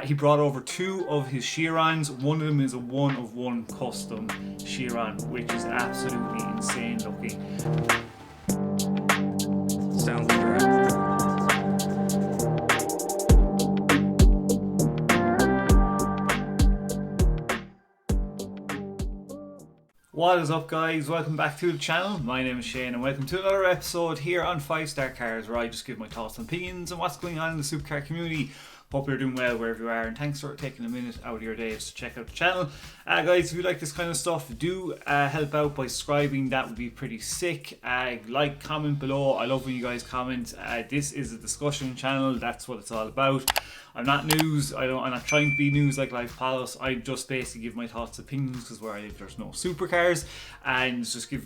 He brought over two of his Chirons. One of them is a one-of-one custom Chiron, which is absolutely insane looking. Sounds correct. What is up, guys? Welcome back to the channel. My name is Shane and welcome to another episode here on 5-Star Cars, where I just give my thoughts and opinions on what's going on in the supercar community. Hope you're doing well wherever you are, and thanks for taking a minute out of your day to check out the channel. Guys, if you like this kind of stuff, do help out by subscribing. That would be pretty sick. Like, comment below. I love when you guys comment. This is a discussion channel. That's what it's all about. I'm not news. I'm not trying to be news like Life Palace. I just basically give my thoughts and opinions, because where I live there's no supercars, and just give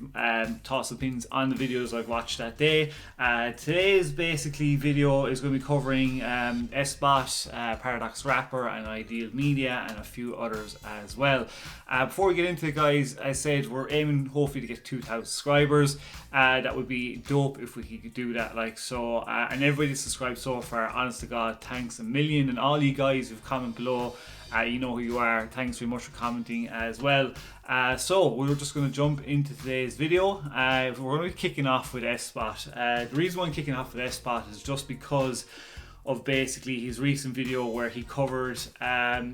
thoughts and opinions on the videos I've watched that day. Today's basically video is going to be covering Effspot, Paradox Rapper, and Ideal Media, and a few others as well. Before we get into it, guys, I said we're aiming hopefully to get 2,000 subscribers. That would be dope if we could do that, like so. And everybody subscribed so far, honest to God, thanks a million. And all you guys who've commented below, you know who you are. Thanks very much for commenting as well. So we're just going to jump into today's video. We're going to be kicking off with Effspot. The reason why I'm kicking off with Effspot is just because of basically his recent video where he covered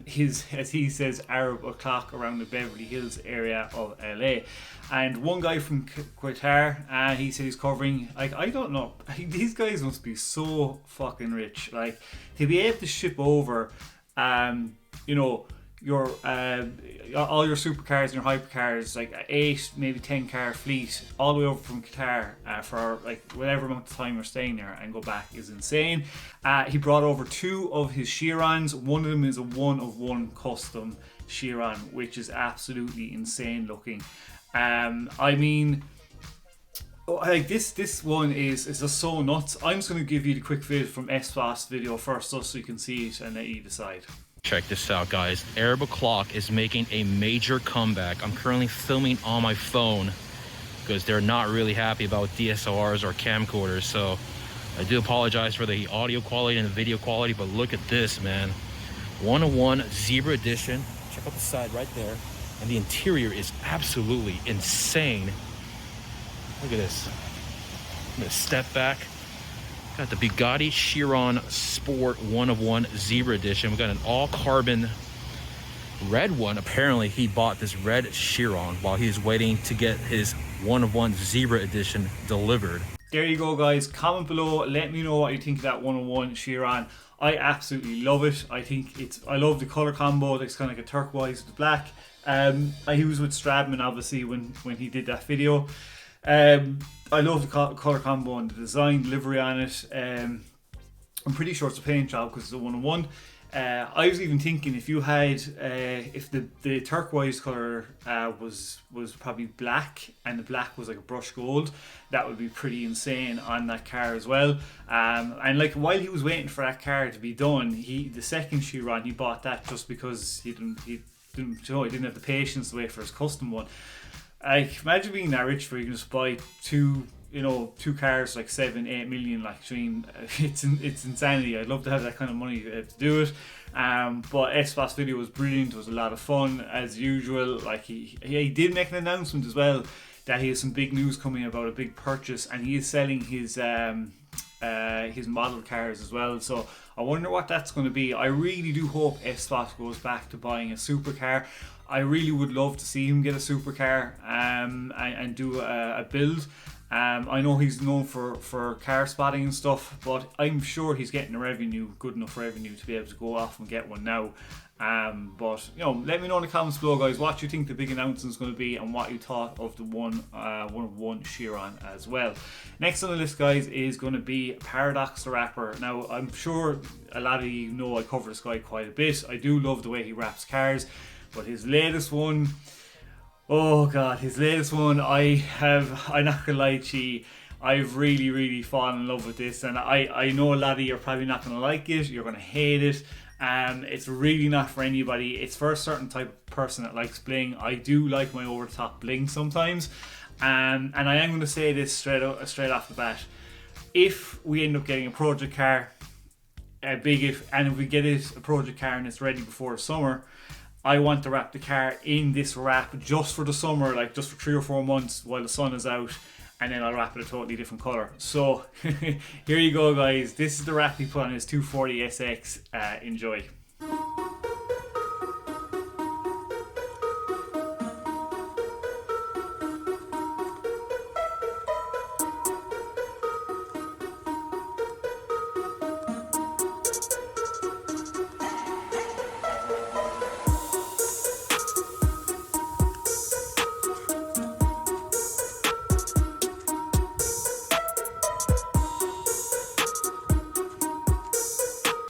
his, as he says, Arab o'clock around the Beverly Hills area of LA. And one guy from Qatar, he said he's covering, like, I don't know, these guys must be so fucking rich, like, to be able to ship over you know, your all your supercars and your hypercars, like 8 maybe 10 car fleet, all the way over from Qatar for like whatever amount of time you're staying there and go back, is insane. He brought over two of his Chirons. One of them is a one-of-one custom Chiron, which is absolutely insane looking. I mean, like this one is just so nuts. I'm just going to give you the quick vid from Effspot's video first, just so you can see it and let you decide. Check this out, guys. Arab o'clock is making a major comeback. I'm currently filming on my phone because they're not really happy about DSLRs or camcorders, so I do apologize for the audio quality and the video quality, but look at this, man. 101 Zebra Edition. Check out the side right there. And the interior is absolutely insane. Look at this. I'm gonna step back. Got the Bugatti Chiron Sport 1-of-1 Zebra Edition. We got an all-carbon red one. Apparently, he bought this red Chiron while he's waiting to get his 1-of-1 Zebra Edition delivered. There you go, guys. Comment below. Let me know what you think of that 1-of-1 Chiron. I absolutely love it. I love the color combo. It's kind of like a turquoise with black. He was with Stradman, obviously, when he did that video. I love the color combo and the design, livery on it. I'm pretty sure it's a paint job because it's a 1-of-1. I was even thinking if you had, if the turquoise color was probably black, and the black was like a brushed gold, that would be pretty insane on that car as well. And like while he was waiting for that car to be done, the second Chiron, he bought that just because he didn't have the patience to wait for his custom one. Like, imagine being that rich where you can just buy two cars like 7-8 million. Like, I mean, it's insanity. I'd love to have that kind of money to do it. But Effspot's video was brilliant. It was a lot of fun as usual. Like, he did make an announcement as well that he has some big news coming about a big purchase, and he is selling his model cars as well. So I wonder what that's going to be. I really do hope Effspot goes back to buying a supercar. I really would love to see him get a supercar and do a build. I know he's known for car spotting and stuff, but I'm sure he's getting a revenue, good enough revenue to be able to go off and get one now. But you know, let me know in the comments below, guys, what you think the big announcement is going to be and what you thought of the one-of-one Chiron as well. Next on the list, guys, is going to be Paradox the Rapper. Now, I'm sure a lot of you know I cover this guy quite a bit. I do love the way he wraps cars, but his latest one, oh god, his latest one, I'm not gonna lie to you, I've really fallen in love with this, and I know a lot of you are probably not gonna like it, you're gonna hate it. It's really not for anybody. It's for a certain type of person that likes bling. I do like my over the top bling sometimes, and I am going to say this straight off the bat. If we end up getting a project car, and if we get it a project car and it's ready before summer, I want to wrap the car in this wrap just for the summer, like just for 3 or 4 months while the sun is out, and then I'll wrap it a totally different colour. So here you go, guys. This is the wrap he put on his 240 SX. Enjoy.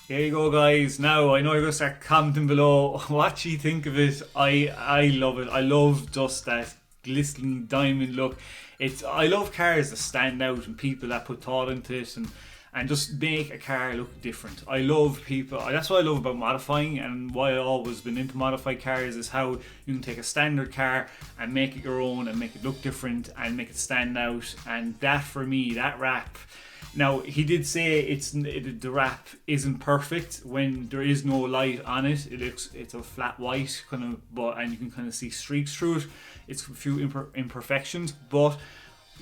There you go, guys. Now I know you're gonna start commenting below what you think of it. I love it. I love just that glistening diamond look. I love cars that stand out and people that put thought into it and just make a car look different. I love people. That's what I love about modifying, and why I've always been into modified cars is how you can take a standard car and make it your own and make it look different and make it stand out. And that, for me, that wrap. Now, he did say the wrap isn't perfect when there is no light on it. It's a flat white kind of, and you can kind of see streaks through it. It's a few imperfections, but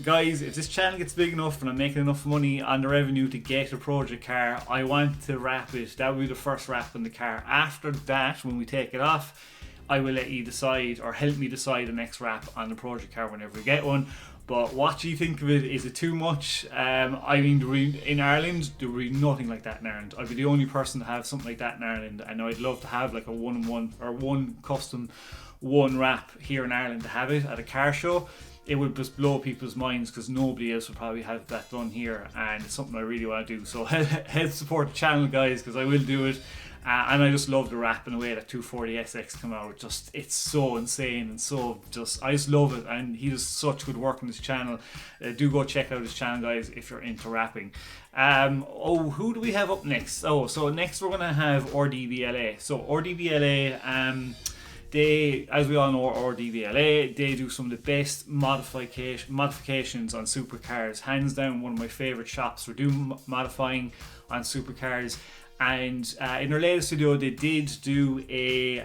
guys, if this channel gets big enough and I'm making enough money on the revenue to get a project car, I want to wrap it. That will be the first wrap on the car. After that, when we take it off, I will let you decide, or help me decide, the next wrap on the project car whenever we get one. But what do you think of it? Is it too much? I mean, in Ireland, there will be nothing like that in Ireland. I'd be the only person to have something like that in Ireland, and I'd love to have like a one-on-one or one custom one wrap here in Ireland to have it at a car show. It would just blow people's minds because nobody else would probably have that done here, and it's something I really want to do. So help support the channel, guys, because I will do it. And I just love the wrap in the way that 240 SX come out. Just, it's so insane and so I just love it, and he does such good work on this channel. Do go check out his channel, guys, if you're into wrapping. Who do we have up next? So next we're gonna have RDBLA. So RDBLA, they, as we all know, RDBLA, they do some of the best modifications on supercars. Hands down, one of my favourite shops for doing modifying on supercars. And in their latest video, they did do a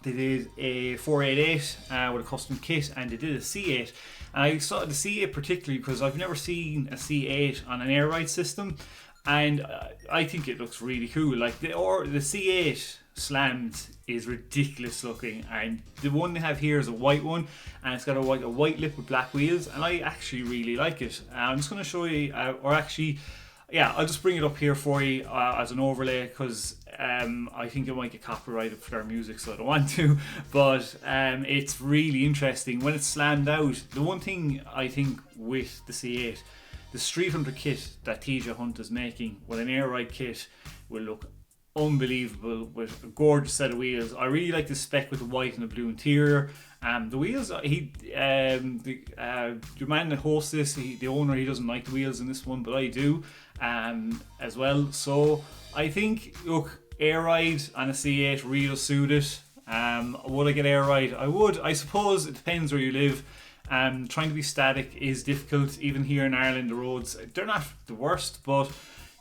488 with a custom kit, and they did a C8. And I saw the C8 particularly because I've never seen a C8 on an air ride system, and I think it looks really cool. Like the C8 slammed is ridiculous looking, and the one they have here is a white one, and it's got a white lip with black wheels, and I actually really like it. I'm just going to show you, yeah, I'll just bring it up here for you as an overlay, because I think it might get copyrighted for their music, so I don't want to. But it's really interesting when it's slammed out. The one thing I think with the C8, the Street Hunter kit that TJ Hunt is making with an air ride kit will look unbelievable with a gorgeous set of wheels. I really like the spec with the white and the blue interior. The wheels, the man that hosts this, the owner, he doesn't like the wheels in this one, but I do as well. So I think, look, air ride on a C8 really suit it. Would I get air ride? I would. I suppose it depends where you live. Trying to be static is difficult. Even here in Ireland, the roads, they're not the worst, but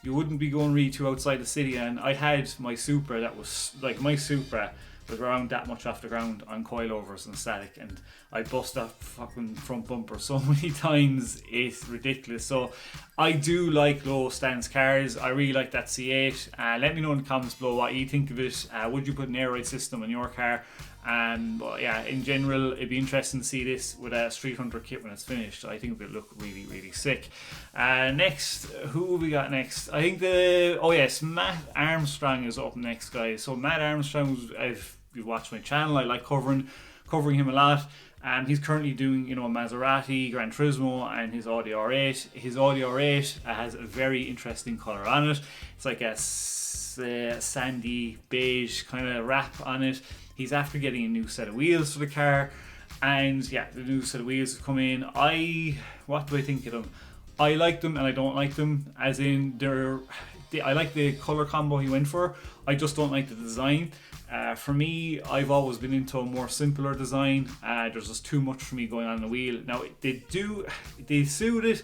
you wouldn't be going really too outside the city. And I had my Supra that was like, my Supra was around that much off the ground on coilovers and static, and I bust that fucking front bumper so many times, it's ridiculous. So I do like low stance cars. I really like that C8. Let me know in the comments below what you think of it. Would you put an air ride system on your car? But yeah, in general, it'd be interesting to see this with a Street Hunter kit when it's finished. I think it would look really, really sick. Next, who have we got next? I think Matt Armstrong is up next, guys. So Matt Armstrong, if you watch my channel, I like covering him a lot. He's currently doing, a Maserati, Gran Turismo, and his Audi R8. His Audi R8 has a very interesting colour on it. It's like a sandy beige kind of wrap on it. He's after getting a new set of wheels for the car, and yeah, the new set of wheels have come in. What do I think of them? I like them and I don't like them, as in I like the colour combo he went for. I just don't like the design. For me, I've always been into a more simpler design. There's just too much for me going on the wheel. Now they suit it,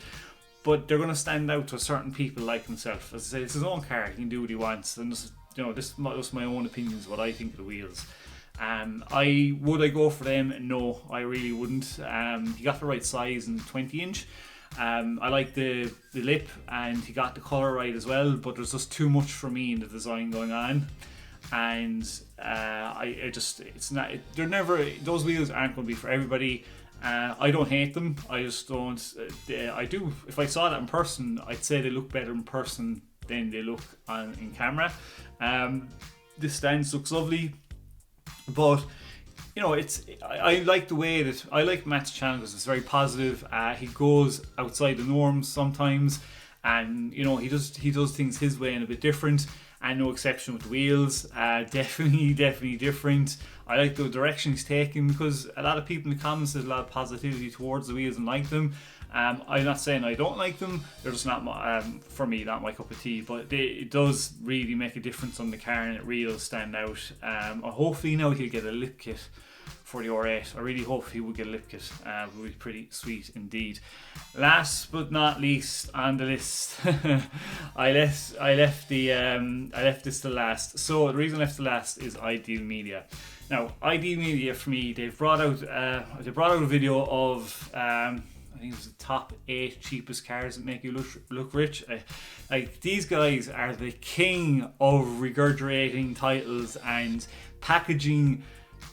but they're going to stand out to certain people like himself. As I say, it's his own car, he can do what he wants, and this, you know, this is just my own opinions, what I think of the wheels. Would I go for them? No, I really wouldn't. He got the right size in 20-inch. I like the lip, and he got the colour right as well, but there's just too much for me in the design going on. And those wheels aren't going to be for everybody. I don't hate them, I just don't. If I saw that in person, I'd say they look better in person than they look in camera. This stance looks lovely, but you know, I like the way that I like Matt's channel because it's very positive. He goes outside the norms sometimes, and you know, he does things his way and a bit different. And no exception with the wheels. Definitely different. I like the direction he's taking, because a lot of people in the comments, there's a lot of positivity towards the wheels and like them. I'm not saying I don't like them, they're just not for me, not my cup of tea, but it does really make a difference on the car, and it really does stand out. Hopefully now he'll get a lip kit for the R8. I really hope he will get a lip kit. It would be pretty sweet indeed. Last but not least on the list, I left this to last. So the reason I left to last is Ideal Media. Now, Ideal Media, for me, they've brought out a video of I think it was the top 8 cheapest cars that make you look rich. Like, these guys are the king of regurgitating titles and packaging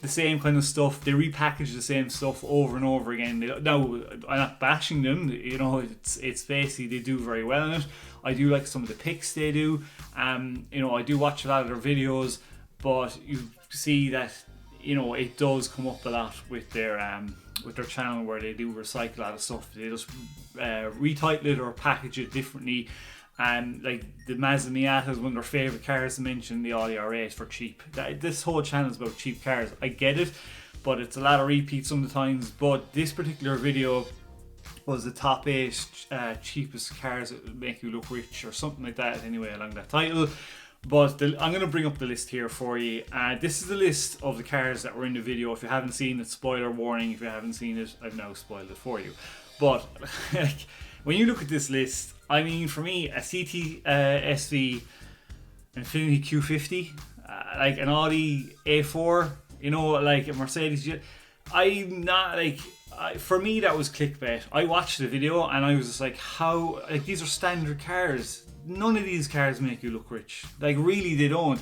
the same kind of stuff. They repackage the same stuff over and over again. Now, I'm not bashing them, you know, it's basically, they do very well in it. I do like some of the picks they do. You know, I do watch a lot of their videos, but you see that, you know, it does come up a lot with their channel, where they do recycle a lot of stuff. They just retitle it or package it differently. And like the Mazda Miata is one of their favourite cars to mention, the Audi R8 for cheap. This whole channel is about cheap cars. I get it, but it's a lot of repeats sometimes. But this particular video was the top 8 cheapest cars that make you look rich, or something like that anyway, along that title. But I'm going to bring up the list here for you. This is the list of the cars that were in the video. If you haven't seen it, spoiler warning. If you haven't seen it, I've now spoiled it for you. But like, when you look at this list, I mean, for me, a CT SV Infiniti Q50, like an Audi A4, you know, like a Mercedes. I'm not like, for me that was clickbait. I watched the video and I was just like, how, like, these are standard cars. None of these cars make you look rich. Like, really, they don't.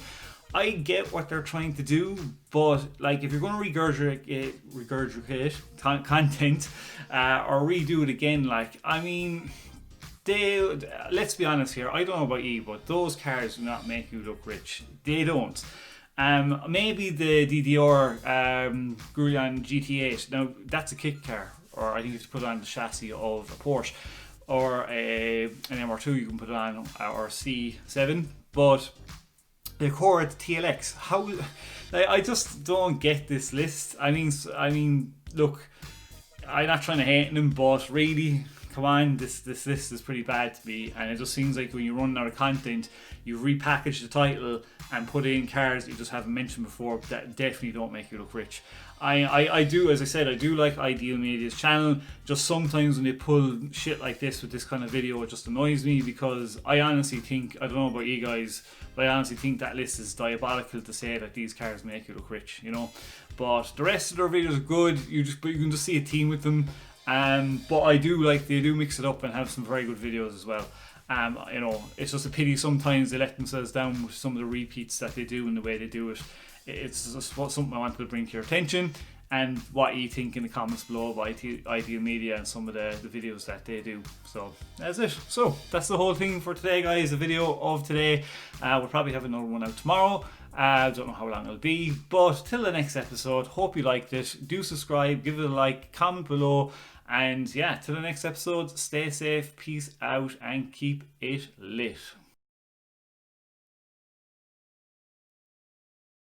I get what they're trying to do, but like, if you're going to regurgitate content or redo it again, like, I mean, let's be honest here, I don't know about you, but those cars do not make you look rich. They don't. Maybe the DDR Gulian GT8, now that's a kit car, or I think you have to put it on the chassis of a Porsche, or an MR2 you can put it on, or C7, but the Accord TLX, how, like, I just don't get this list. I mean, look, I'm not trying to hate them, but really, come on, this list is pretty bad to me, and it just seems like when you're running out of content, you repackage the title and put in cars that you just haven't mentioned before that definitely don't make you look rich. I do, as I said, I do like Ideal Media's channel. Just sometimes when they pull shit like this with this kind of video, it just annoys me, because I honestly think, I don't know about you guys, but I honestly think that list is diabolical to say that these cars make you look rich, you know. But the rest of their videos are good. You can just see a team with them. But I do like, they do mix it up and have some very good videos as well. You know, it's just a pity sometimes they let themselves down with some of the repeats that they do and the way they do it. It's just something I wanted to bring to your attention, and what you think in the comments below of Ideal Media and some of the videos that they do. So that's it. So that's the whole thing for today, guys. The video of today. We'll probably have another one out tomorrow. I don't know how long it'll be, but till the next episode, hope you liked it. Do subscribe, give it a like, comment below, and yeah, till the next episode, stay safe, peace out, and keep it lit.